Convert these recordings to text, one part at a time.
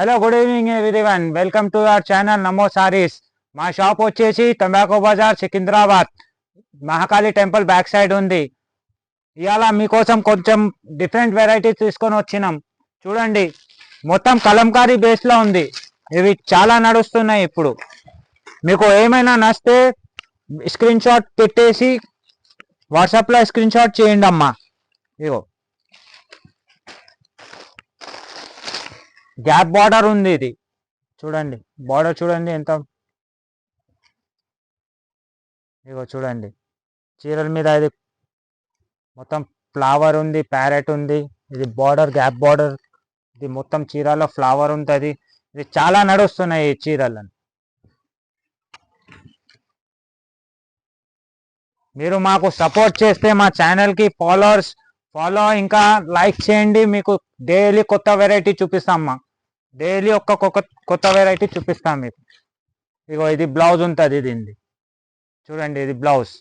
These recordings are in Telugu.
Hello good evening everyone, welcome to our channel Namo sarees. మా షాప్ వచ్చేసి tobacco Bazaar Secunderabad Mahakali temple back side ఉంది. ఇవాళ మీకోసం కొంచెం డిఫరెంట్ వెరైటీస్ తీసుకొని వచ్చినాం. చూడండి, మొత్తం కలంకారీ బేస్లో ఉంది. ఇవి చాలా నడుస్తున్నాయి ఇప్పుడు. మీకు ఏమైనా నచ్చితే స్క్రీన్ షాట్ పెట్టేసి వాట్సాప్లో స్క్రీన్ షాట్ చేయండి అమ్మా. ఇగో గ్యాప్ బార్డర్ ఉంది. ఇది చూడండి, బార్డర్ చూడండి ఎంత. ఇగో చూడండి, చీరల మీద ఇది మొత్తం ఫ్లవర్ ఉంది, ప్యారెట్ ఉంది. ఇది బార్డర్ గ్యాప్ బార్డర్. ఇది మొత్తం చీరలో ఫ్లవర్ ఉంటుంది. ఇది చాలా నడుస్తున్నాయి ఈ చీరలను. మీరు మాకు సపోర్ట్ చేస్తే మా ఛానల్కి ఫాలో ఇంకా లైక్ చేయండి. మీకు డైలీ కొత్త వెరైటీ చూపిస్తామ్మా. డైలీ కొత్త వెరైటీ చూపిస్తాం మీకు. ఇగో ఇది బ్లౌజ్ ఉంటుంది. దీనిది చూడండి, ఇది బ్లౌజ్.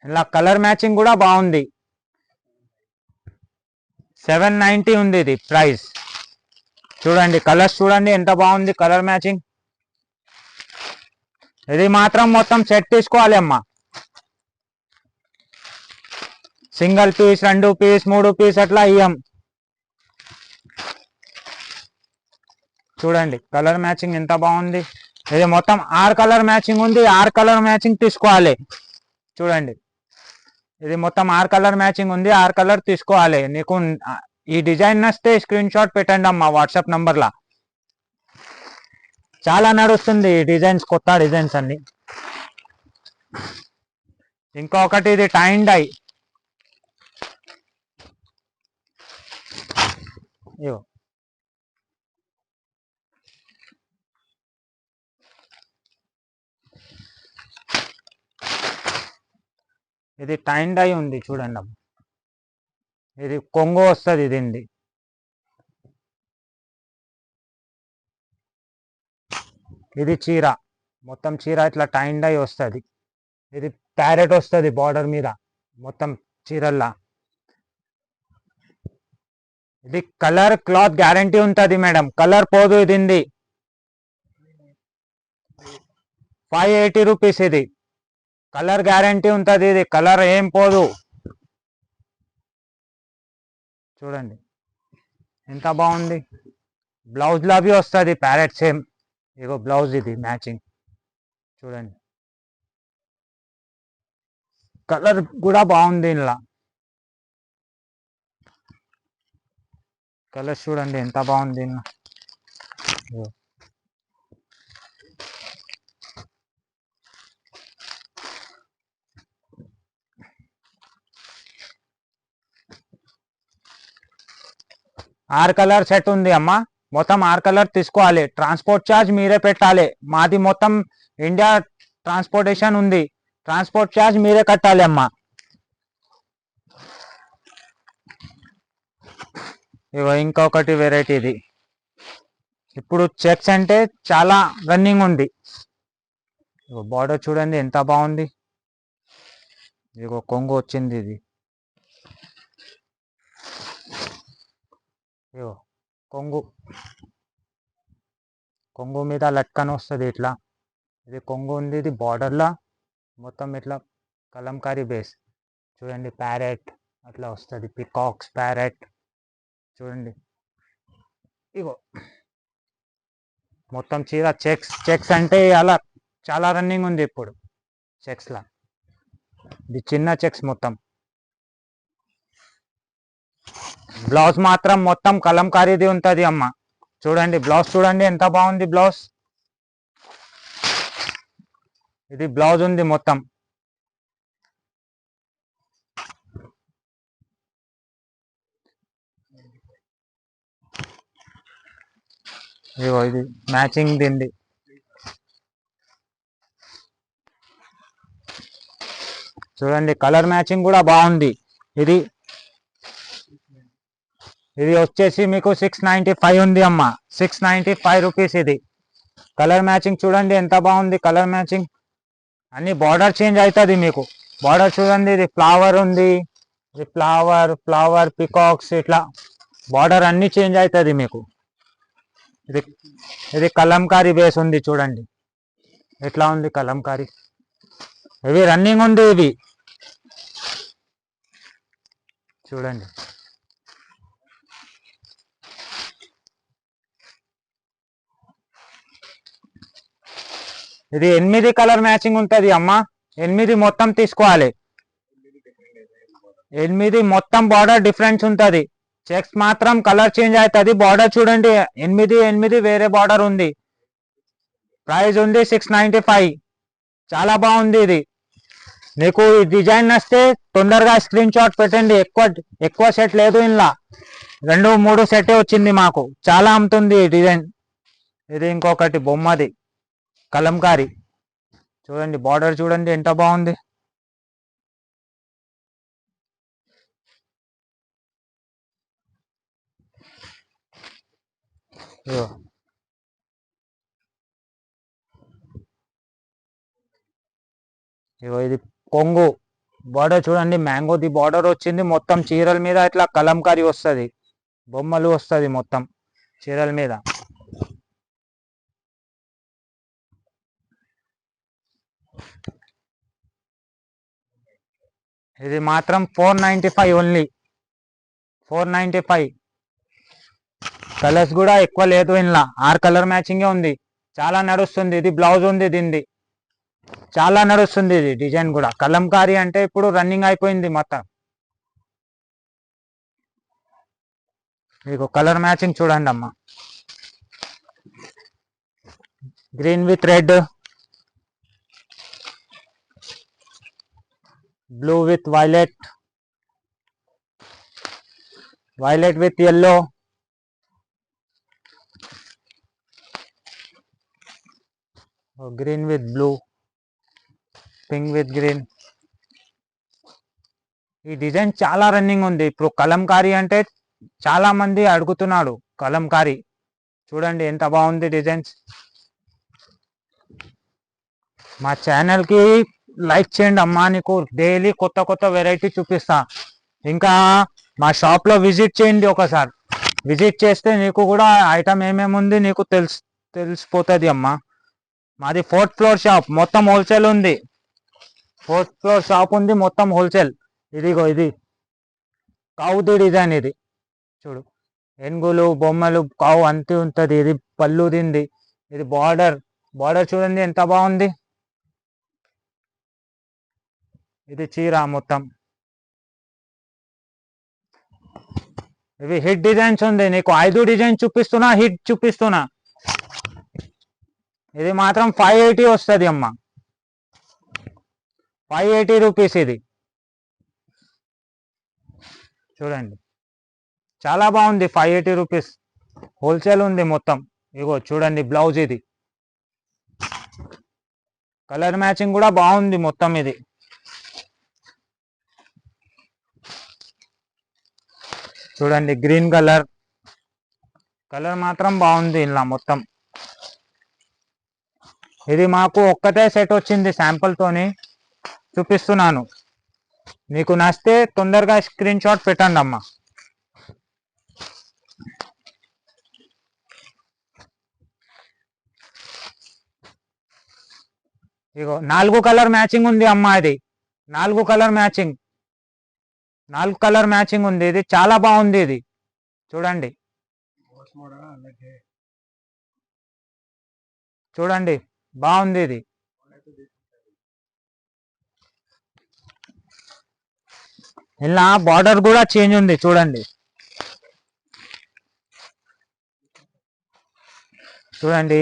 ఇలా కలర్ మ్యాచింగ్ కూడా బాగుంది. 790 ఉంది ఇది ప్రైస్. చూడండి కలర్స్ చూడండి ఎంత బాగుంది కలర్ మ్యాచింగ్. ఇది మాత్రం మొత్తం సెట్ తీసుకోవాలి అమ్మా. సింగిల్ పీస్, 2 పీస్, 3 పీస్ అట్లా ఇయ్యం. చూడండి కలర్ మ్యాచింగ్ ఎంత బాగుంది. ఇది మొత్తం 6 కలర్ మ్యాచింగ్ ఉంది. 6 కలర్ మ్యాచింగ్ తీసుకోవాలి. చూడండి, ఇది మొత్తం 6 కలర్ మ్యాచింగ్ ఉంది. 6 కలర్ తీసుకోవాలి. నీకు ఈ డిజైన్ నచ్చితే స్క్రీన్ షాట్ పెట్టండి అమ్మా వాట్సాప్ నంబర్లా. చాలా నడుస్తుంది ఈ డిజైన్స్, కొత్త డిజైన్స్ అన్ని. ఇంకొకటి ఇది టైన్ డై. ఇది టైన్ డై ఉంది చూడండి అమ్మ. ఇది కొంగు వస్తుంది. దీనిది ఇది చీర, మొత్తం చీర ఇట్లా టైన్ డై వస్తుంది. ఇది ప్యారెట్ వస్తుంది బార్డర్ మీద మొత్తం చీరల్లా. ఇది కలర్ క్లాత్ గ్యారంటీ ఉంటుంది మేడం, కలర్ పోదు. ఇది 580 రూపీస్. ఇది కలర్ గ్యారంటీ ఉంటుంది. ఇది కలర్ ఏం పోదు. చూడండి ఎంత బాగుంది. బ్లౌజ్లో అవి వస్తుంది ప్యారెట్ సేమ్. ఇగో బ్లౌజ్ ఇది మ్యాచింగ్. చూడండి కలర్ కూడా బాగుంది. ఇలా కలర్ చూడండి ఎంత బాగుంది. ఆరు కలర్ సెట్ ఉంది అమ్మా. మొత్తం 6 కలర్ తీసుకోవాలి. ట్రాన్స్పోర్ట్ ఛార్జ్ మీరే పెట్టాలి. మాది మొత్తం ఇండియా ట్రాన్స్పోర్టేషన్ ఉంది. ట్రాన్స్పోర్ట్ ఛార్జ్ మీరే కట్టాలి అమ్మా. ఇగో ఇంకొకటి వెరైటీ. ఇది ఇప్పుడు చెక్స్ అంటే చాలా రన్నింగ్ ఉంది. ఇగో బార్డర్ చూడండి ఎంత బాగుంది. ఇగో కొంగు వచ్చింది. ఇది ఇగో కొంగు మీద లట్కన్ వస్తుంది ఇట్లా. ఇది కొంగు ఉంది. ఇది బార్డర్లా మొత్తం ఇట్లా కలంకారీ బేస్. చూడండి ప్యారెట్ అట్లా వస్తుంది, పికాక్స్, ప్యారెట్. చూడండి ఇగో మొత్తం చీర చెక్స్ అంటే అలా చాలా రన్నింగ్ ఉంది ఇప్పుడు చెక్స్లా. ఇది చిన్న చెక్స్ మొత్తం. బ్లౌజ్ మాత్రం మొత్తం కలంకారీది ఉంటుంది అమ్మ. చూడండి బ్లౌజ్ చూడండి ఎంత బాగుంది బ్లౌజ్. ఇది బ్లౌజ్ ఉంది మొత్తం. ఇగో ఇది మ్యాచింగ్ దింది. చూడండి కలర్ మ్యాచింగ్ కూడా బాగుంది. ఇది వచ్చేసి మీకు 695 ఉంది అమ్మ. 695 రూపీస్. ఇది కలర్ మ్యాచింగ్ చూడండి ఎంత బాగుంది. కలర్ మ్యాచింగ్ అన్ని బార్డర్ చేంజ్ అవుతుంది మీకు. బార్డర్ చూడండి, ఇది ఫ్లవర్ ఉంది, ఇది ఫ్లవర్ ఫ్లవర్ పికాక్స్ ఇట్లా బార్డర్ అన్ని చేంజ్ అవుతుంది మీకు. ఇది ఇది కలంకారీ బేస్ ఉంది చూడండి ఎట్లా ఉంది కలంకారీ. ఇవి రన్నింగ్ ఉంది ఇవి చూడండి. ఇది 8 కలర్ మ్యాచింగ్ ఉంటుంది అమ్మ. 8 మొత్తం తీసుకోవాలి. 8 మొత్తం బార్డర్ డిఫరెన్స్ ఉంటుంది. చెక్స్ మాత్రం కలర్ చేంజ్ అవుతుంది. బార్డర్ చూడండి 8 వేరే బార్డర్ ఉంది. ప్రైస్ ఉంది 695. చాలా బాగుంది ఇది. మీకు ఈ డిజైన్ నచ్చితే తొందరగా స్క్రీన్ షాట్ పెట్టండి. ఎక్కువ సెట్ లేదు ఇందులో, 2-3 సెట్ వచ్చింది మాకు. చాలా అమ్ముతుంది ఈ డిజైన్. ఇది ఇంకొకటి బొమ్మది కలంకారీ చూడండి. బార్డర్ చూడండి ఎంత బాగుంది. ఇది కొంగు బార్డర్ చూడండి. మ్యాంగోది బార్డర్ వచ్చింది. మొత్తం చీరల మీద ఇట్లా కలంకారీ వస్తుంది, బొమ్మలు వస్తుంది మొత్తం చీరల మీద. ఇది మాత్రం 495 ఓన్లీ. 495. కలర్స్ కూడా ఎక్కువ లేదు ఇందులో, 6 కలర్ మ్యాచింగే ఉంది. చాలా నడుస్తుంది. ఇది బ్లౌజ్ ఉంది దీనిది. చాలా నడుస్తుంది ఇది డిజైన్ కూడా. కలంకారీ అంటే ఇప్పుడు రన్నింగ్ అయిపోయింది మొత్తం. మీకు కలర్ మ్యాచింగ్ చూడండి అమ్మ. Green with red, blue with violet, violet with yellow, green with blue, pink with green. ఈ డిజైన్ చాలా రన్నింగ్ ఉంది ఇప్పుడు. కలంకారీ అంటే చాలా మంది అడుగుతున్నాడు కలంకారీ. చూడండి ఎంత బాగుంది డిజైన్స్. మా ఛానల్కి లైక్ చేయండి అమ్మా. నీకు డైలీ కొత్త వెరైటీ చూపిస్తా. ఇంకా మా షాప్లో విజిట్ చేయండి ఒకసారి. విజిట్ చేస్తే నీకు కూడా ఐటమ్ ఏమేమి ఉంది నీకు తెలిసిపోతుంది అమ్మా. మాది 4th ఫ్లోర్ షాప్, మొత్తం హోల్సేల్ ఉంది. 4th ఫ్లోర్ షాప్ ఉంది, మొత్తం హోల్సేల్. ఇదిగో ఇది కావుది డిజైన్. ఇది చూడు, ఏనుగులు బొమ్మలు కావు అంతే ఉంటుంది. ఇది పళ్ళు దింది. ఇది బార్డర్ చూడండి ఎంత బాగుంది. ఇది చీర మొత్తం. ఇవి హిట్ డిజైన్స్ ఉంది. నీకు 5 డిజైన్ చూపిస్తున్నా, హిట్ చూపిస్తున్నా. ఇది మాత్రం 580 వస్తుంది అమ్మ. 580 రూపీస్ ఇది. చూడండి చాలా బాగుంది. 580 రూపీస్ హోల్సేల్ ఉంది మొత్తం. ఇగో చూడండి బ్లౌజ్. ఇది కలర్ మ్యాచింగ్ కూడా బాగుంది మొత్తం. ఇది చూడండి గ్రీన్ కలర్ మాత్రం బాగుంది ఇలా మొత్తం. ఇది మాకు ఒక్కటే సెట్ వచ్చింది, శాంపుల్ తోని చూపిస్తున్నాను. మీకు నచ్చితే తొందరగా స్క్రీన్ షాట్ పెట్టండి అమ్మా. ఇగో 4 కలర్ మ్యాచింగ్ ఉంది అమ్మా. ఇది 4 కలర్ మ్యాచింగ్, 4 కలర్ మ్యాచింగ్ ఉంది. ఇది చాలా బాగుంది. ఇది చూడండి బాగుంది. ఇది ఇలా బార్డర్ కూడా చేంజ్ ఉంది చూడండి.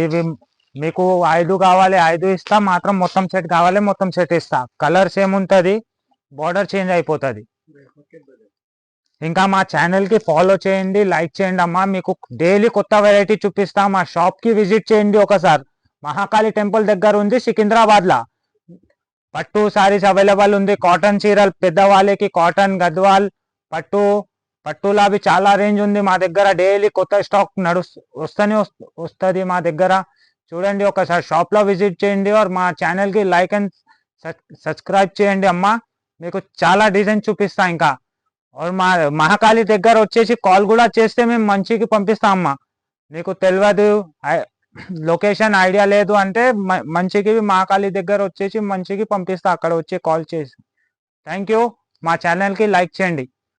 ఇవి మీకు 5 కావాలి 5 ఇస్తా. మాత్రం మొత్తం సెట్ కావాలి మొత్తం సెట్ ఇస్తా. కలర్ సేమ్ ఉంటుంది, బార్డర్ చేంజ్ అయిపోతుంది. ఇంకా మా ఛానల్కి ఫాలో చేయండి, లైక్ చేయండి అమ్మా. మీకు డైలీ కొత్త వెరైటీ చూపిస్తా. మా షాప్కి విజిట్ చేయండి ఒకసారి. మహాకాళి టెంపుల్ దగ్గర ఉంది సికింద్రాబాద్లో. పట్టు సారీస్ అవైలబుల్ ఉంది. కాటన్ చీరలు పెద్దవాళ్ళకి, కాటన్ గద్వాల్ పట్టులా అవి చాలా రేంజ్ ఉంది మా దగ్గర. డైలీ కొత్త స్టాక్ వస్తుంది మా దగ్గర. చూడండి ఒకసారి షాప్లో విజిట్ చేయండి. మా ఛానల్కి లైక్ అండ్ సబ్స్క్రైబ్ చేయండి అమ్మా. మీకు చాలా డిజైన్ చూపిస్తా ఇంకా. और మా మహాకాళి దగ్గర వచ్చేసి కాల్ కూడా చేస్తే మేము మంచికి పంపిస్తాం అమ్మా. నీకు తెలియదు లొకేషన్ ఐడియా లేదు అంటే మంచికి మహాకాళి దగ్గర వచ్చేసి మంచికి పంపిస్తా, అక్కడ వచ్చి కాల్ చేసి. Thank you. మా ఛానల్కి లైక్ చేయండి.